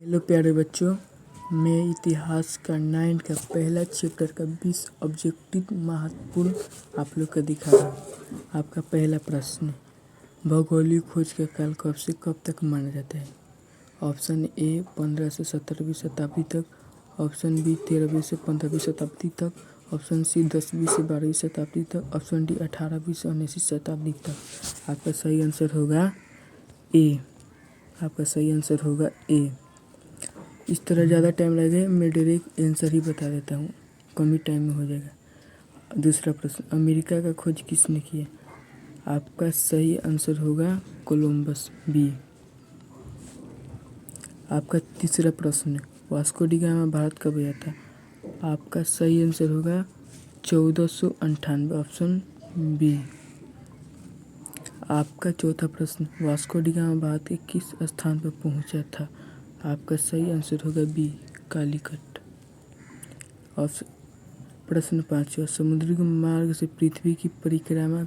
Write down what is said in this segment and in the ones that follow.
Hello प्यारे बच्चों, मैं इतिहास का 9 का पहला चैप्टर का 20 ऑब्जेक्टिव महत्वपूर्ण आप लोग को दिखा रहा हूँ। आपका पहला प्रश्न, भौगोलिक खोज का काल कब से कब तक माना जाता है? ऑप्शन ए 15 से 17वीं शताब्दी तक, ऑप्शन बी 13वीं से 15वीं शताब्दी तक, ऑप्शन सी 10वीं से 12वीं शताब्दी तक, ऑप्शन डी 18वीं से 19वीं शताब्दी तक। आपका सही आंसर होगा ए। आपका सही आंसर होगा ए। इस तरह ज़्यादा टाइम लगे, मैं डायरेक्ट आंसर ही बता देता हूँ, कम ही टाइम में हो जाएगा। दूसरा प्रश्न, अमेरिका का खोज किसने किया? आपका सही आंसर होगा कोलंबस, बी। आपका तीसरा प्रश्न, वास्को डी गामा भारत कब आया था? आपका सही आंसर होगा 1498, ऑप्शन बी। आपका चौथा प्रश्न, वास्को डी गामा भारत के किस स्थान पर पहुंचा था? आपका सही आंसर होगा बी, कालीकट। ऑप्शन प्रश्न 5वां, समुद्री मार्ग से पृथ्वी की परिक्रमा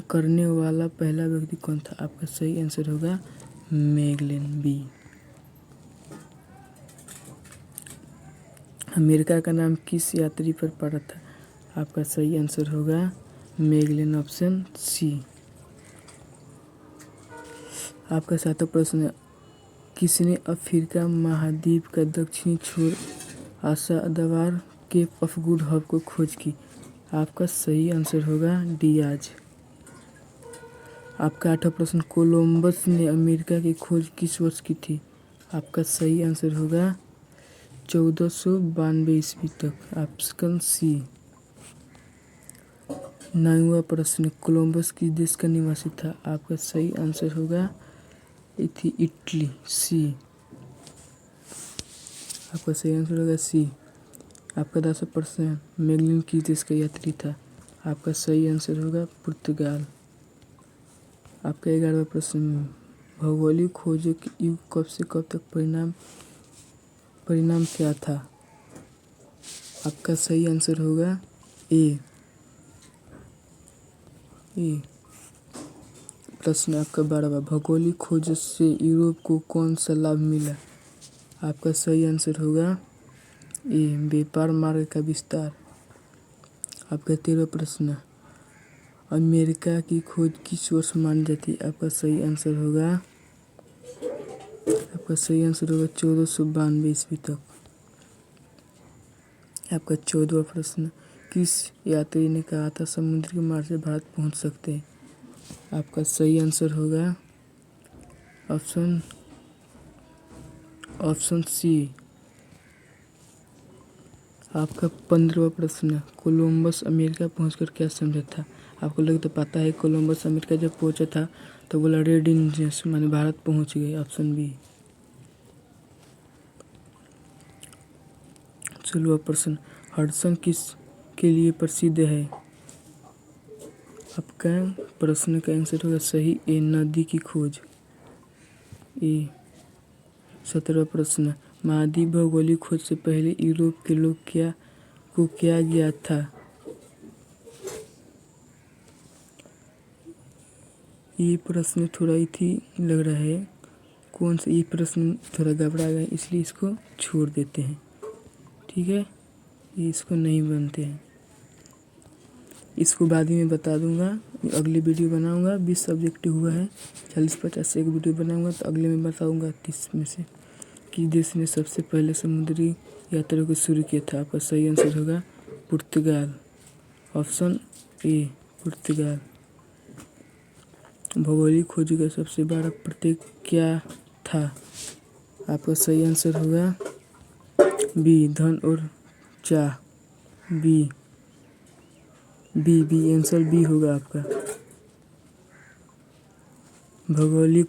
करने वाला पहला व्यक्ति कौन था? आपका सही आंसर होगा मैगेलन, बी। अमेरिका का नाम किस यात्री पर पड़ा था? आपका सही आंसर होगा मैगेलन, ऑप्शन सी। आपका सातवां प्रश्न, किसने अफ्रीका महाद्वीप का दक्षिणी छोर असादवार केप ऑफ गुड होप को खोज की? आपका सही आंसर होगा डियाज। आपका आठवां प्रश्न, कोलंबस ने अमेरिका की खोज किस वर्ष की थी? आपका सही आंसर होगा 1492 ईस्वी तक, ऑप्शन सी। 9वां प्रश्न, कोलंबस किस देश का निवासी था? आपका सही आंसर होगा इटली, सी। आपका सही आंसर होगा सी। आपका 10वां प्रश्न, मैगेलन किस देश का यात्री था? आपका सही आंसर होगा पुर्तगाल। आपका 11वां प्रश्न, भौगोलिक खोजों के युग कब से कब तक परिणाम क्या था? आपका सही आंसर होगा ए। प्रश्न आपका 12वां, भौगोलिक खोज से यूरोप को कौन सा लाभ मिला? आपका सही आंसर होगा ए, व्यापार मार्ग का विस्तार। आपका 13वां प्रश्न, अमेरिका की खोज किस वर्ष मानी जाती है? आपका सही आंसर होगा 1492 ईस्वी तक। आपका 14वां प्रश्न, किस यात्री ने कहा था समुद्री मार्ग से भारत पहुंच सकते हैं? आपका सही आंसर होगा ऑप्शन सी। आपका 15वां प्रश्न, कोलंबस अमेरिका पहुंचकर क्या समझा था? आपको लोग तो पता है, कोलंबस अमेरिका जब पहुंचा था तो बोला रेड इंडियंस, माने भारत पहुंच गए, ऑप्शन बी। 16वां प्रश्न, हडसन किस के लिए प्रसिद्ध है? आपका प्रश्न का आंसर होगा सही ए, नदी की खोज, ए। 17वां प्रश्न, महाद्वीप भौगोलिक खोज से पहले यूरोप के लोग क्या ज्ञात था? ये प्रश्न थोड़ा इथी लग रहा है, कौन सा ये प्रश्न थोड़ा घबरा गया, इसलिए इसको छोड़ देते हैं, ठीक है। ये इसको नहीं बनते हैं, इसको बाद में बता दूंगा। अगली वीडियो बनाऊंगा, 20 सब्जेक्ट हुआ है, 40-50 से एक वीडियो बनाऊंगा, तो अगले में बताऊंगा 30 में से किस देश ने सबसे पहले समुद्री यात्रा को शुरू किया था। आपका सही आंसर होगा पुर्तगाल, ऑप्शन ए, पुर्तगाल। भौगोलिक खोज का सबसे बड़ा प्रतीक क्या था? आपका सही आंसर होगा बी, धन और चाह, बी। आंसर बी होगा आपका। भौगोलिक